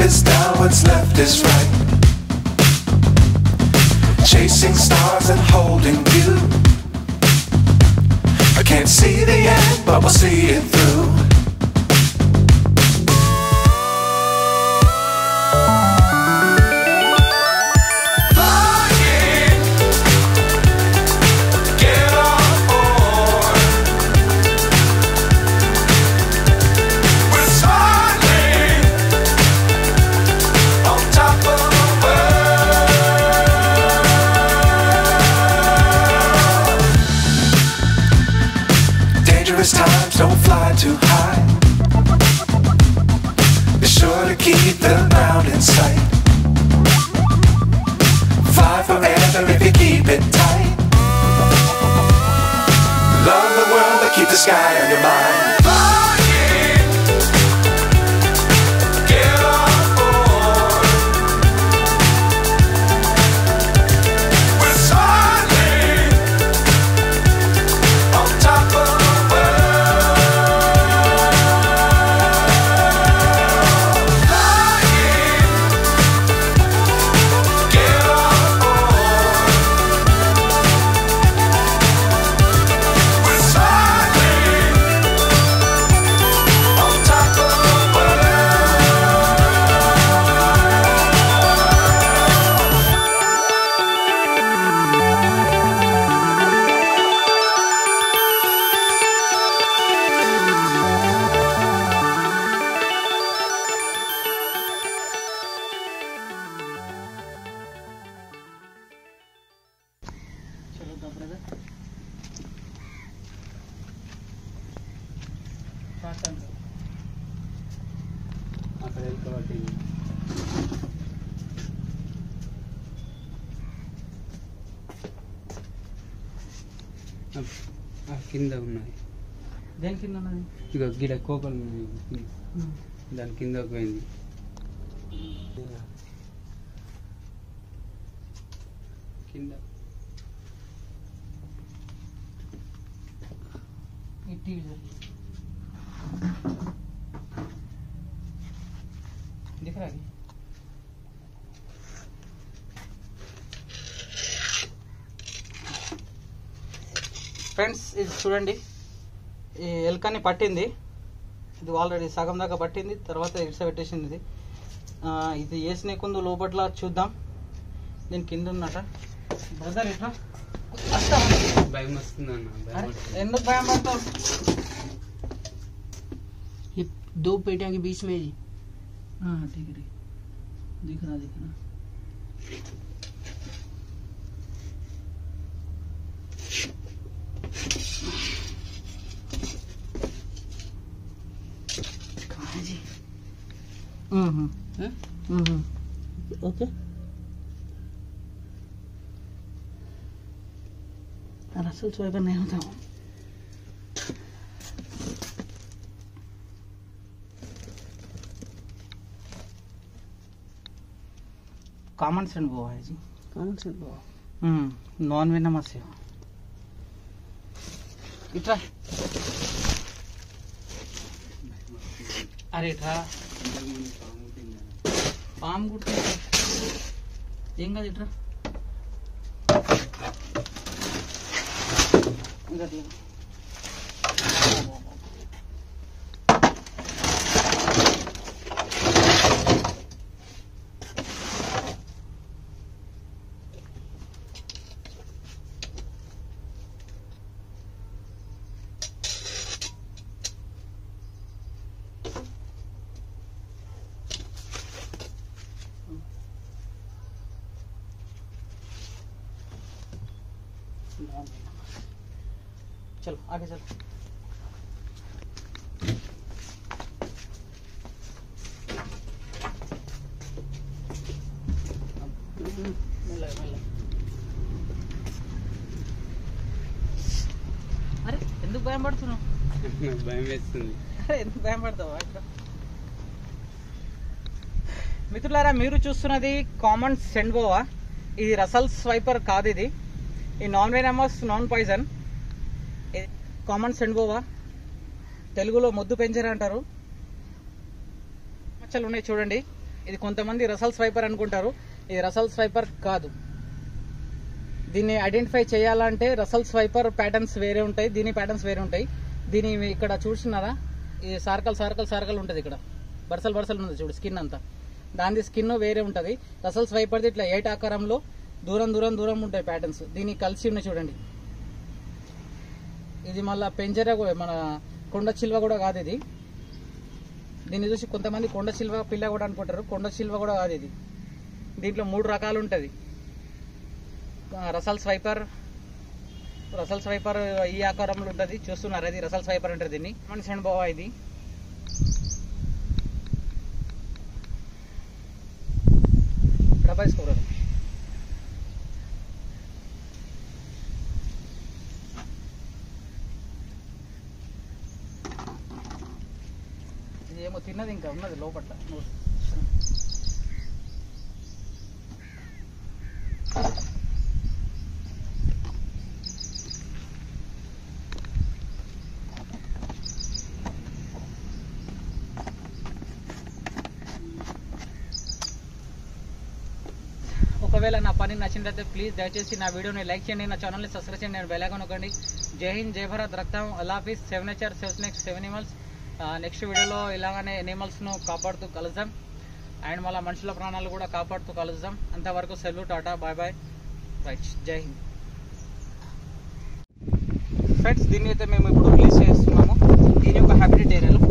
is down, what's left is right. Chasing stars and holding you. I can't see the end, but we'll see it through. Times don't fly too high. Be sure to keep the ground in sight. Fly forever if you keep it tight. Love the world but keep the sky on your mind. కింద ఉన్నాయి. దేని కింద ఉన్నది? ఇక గిడ కోపలు ఉన్నాయి, దాని కిందకు పోయింది. కింద दिख रहा है? ఫ్రెండ్స్ ఇది చూడండి, ఈ ఎలుకని పట్టింది. ఇది ఆల్రెడీ సగం దాకా పట్టింది, తర్వాత ఇడిస పెట్టేసింది. ఇది వేసినకుందు లోపట్ల చూద్దాం. నేను కింద ఉన్నట బ్రదర్ ఇట్లా భయం వస్తుంది అన్న. ఎందుకు భయం పడతావు? दो पेटियां के बीच में जी। हाँ ठीक है, दिखना दिखना। कहाँ है जी? ओके, रसल सोएगा नहीं होता हूँ। कॉमन सेंट वो है जी, कौन से वो? नॉन वेनमस है। इट्रा अरे इट्रा पाम गुट्टे ఏం కాదు ఇట్రా. चलो आगे चलो। अरे ఎందుకు భయం పడుతున్నావు? భయం వేస్తుంది. అరే ఎందుకు భయం పడతావు? మిత్రులారా, మీరు చూస్తున్నది కామన్ సెండ్బోవా. ఇది రసల్స్ స్వైపర్ కాదు. ఇది ఈ non venomous non poison common sand boa, తెలుగులో మొద్దు పెంచర్ అంటారు. మచ్చలు ఉన్నాయి చూడండి. ఇది కొంతమంది రసల్ స్వైపర్ అనుకుంటారు, ఇది రసల్ స్వైపర్ కాదు. దీన్ని ఐడెంటిఫై చేయాలంటే రసల్ స్వైపర్ ప్యాటర్న్స్ వేరే ఉంటాయి, దీని ప్యాటర్న్స్ వేరే ఉంటాయి. దీని ఇక్కడ చూస్తున్నారా, ఈ సర్కిల్ ఉంటుంది, ఇక్కడ బర్సల్ ఉంది చూడు, స్కిన్ అంతా దాని స్కిన్ వేరే ఉంటుంది. రసల్ స్వైపర్ది ఇట్లా 8 ఆకారంలో దూరం ఉంటాయి ప్యాటర్న్స్. దీన్ని కలిసి ఉన్నాయి చూడండి. ఇది మళ్ళీ పెంజర మన కొండ చిల్వ కూడా కాదు ఇది. దీన్ని చూసి కొంతమంది కొండ చిల్వ పిల్ల కూడా అనుకుంటారు, కొండ చిల్వ కూడా కాదు ఇది. దీంట్లో 3 రకాలు ఉంటుంది. రసల్ స్వైపర్ ఈ ఆకారంలో ఉంటుంది, చూస్తున్నారు, అది రసల్ స్వైపర్ అంటారు దీన్ని. మనిషి బావా ఇది డబ్బా వేసుకోరు. ఇది ఏమో తిన్నది ఇంకా ఉన్నది లోపట్ల. ఒకవేళ నా పని నచ్చినట్లయితే ప్లీజ్ దయచేసి నా వీడియోని లైక్ చేయండి, నా ఛానల్ని సబ్స్క్రైబ్ చేయండి, నేను బెల్ ఐకాన్ నొక్కండి. జై హింద్, జై భారత్, రక్తం, అల్లా హాఫీజ్. 7 నేచర్, 7 స్నేక్స్, 7 ఎనిమల్స్. నెక్స్ట్ వీడియోలో ఇలాగనే ఎనిమల్స్ను కాపాడుతూ కలుద్దాం, అండ్ మళ్ళీ మనుషుల ప్రాణాలు కూడా కాపాడుతూ కలుద్దాం. అంతవరకు సెలవు, టాటా, బాయ్ బాయ్, రైట్, జై హింద్. ఫ్రెండ్స్, దీన్ని అయితే మేము ఇప్పుడు రిలీజ్ చేస్తున్నాము, దీని యొక్క హ్యాబిటేట్ ఏరియాలో.